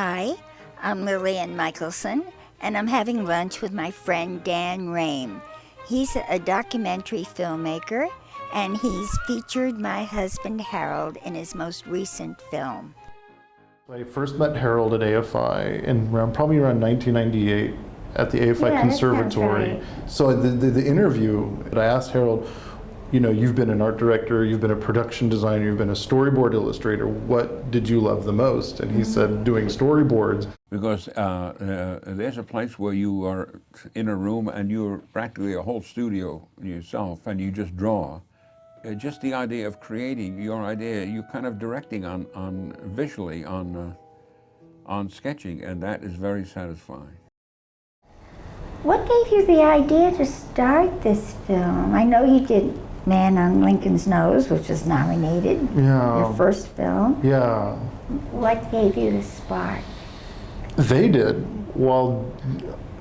Hi, I'm Lillian Michelson, and I'm having lunch with my friend Dan Raim. He's a documentary filmmaker, and he's featured my husband Harold in his most recent film. I first met Harold at AFI probably around 1998 at the AFI Conservatory. Right. So the interview, I asked Harold, you know, you've been an art director, you've been a production designer, you've been a storyboard illustrator. What did you love the most? And he said, doing storyboards. Because there's a place where you are in a room and you're practically a whole studio yourself and you just draw. Just the idea of creating your idea, you're kind of directing on visually, on sketching, and that is very satisfying. What gave you the idea to start this film? I know you did Man on Lincoln's Nose, which was nominated, your first film. Yeah. What gave you the spark? They did. Well,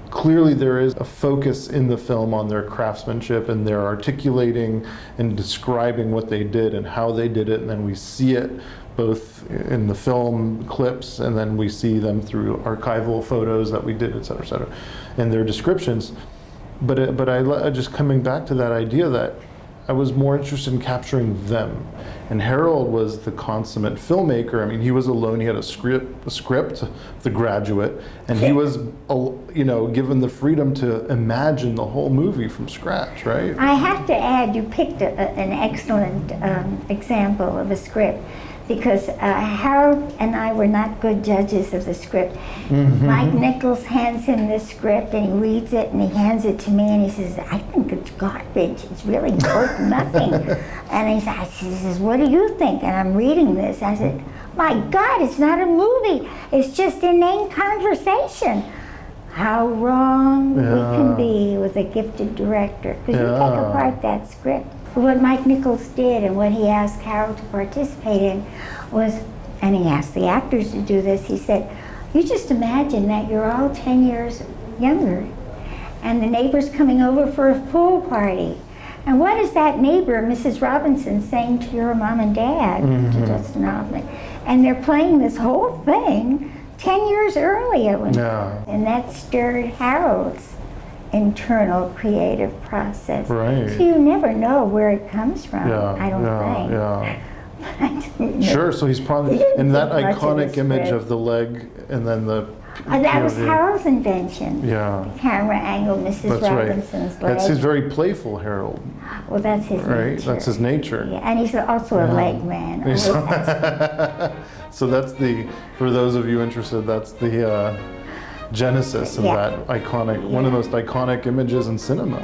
clearly there is a focus in the film on their craftsmanship, and they're articulating and describing what they did and how they did it, and then we see it both in the film clips, and then we see them through archival photos that we did, et cetera, and their descriptions. But I just coming back to that idea that I was more interested in capturing them. And Harold was the consummate filmmaker. I mean, he was alone. He had a script, The Graduate, and he was, you know, given the freedom to imagine the whole movie from scratch, right? I have to add, you picked an excellent example of a script, because Harold and I were not good judges of the script. Mike Nichols hands him this script and he reads it and he hands it to me and he says, I think it's garbage, it's really worth nothing. And he says, what do you think? And I'm reading this. I said, my God, it's not a movie, it's just inane conversation. How wrong we can be with a gifted director, because you take apart that script. What Mike Nichols did and what he asked Harold to participate in was, and he asked the actors to do this, he said, you just imagine that you're all 10 years younger and the neighbor's coming over for a pool party. And what is that neighbor, Mrs. Robinson, saying to your mom and dad, to Justin Hoffman? And they're playing this whole thing 10 years earlier. And that stirred Harold's internal creative process. Right. So you never know where it comes from, I don't think. Sure, so he's probably, and that iconic image of the leg and then the that was Harold's invention. The camera angle, Mrs. Robinson's leg. That's his very playful Harold. Well, that's his nature. That's his nature. Yeah, and he's also a leg man. So that's for those of you interested, that's the genesis of that iconic, one of the most iconic images in cinema.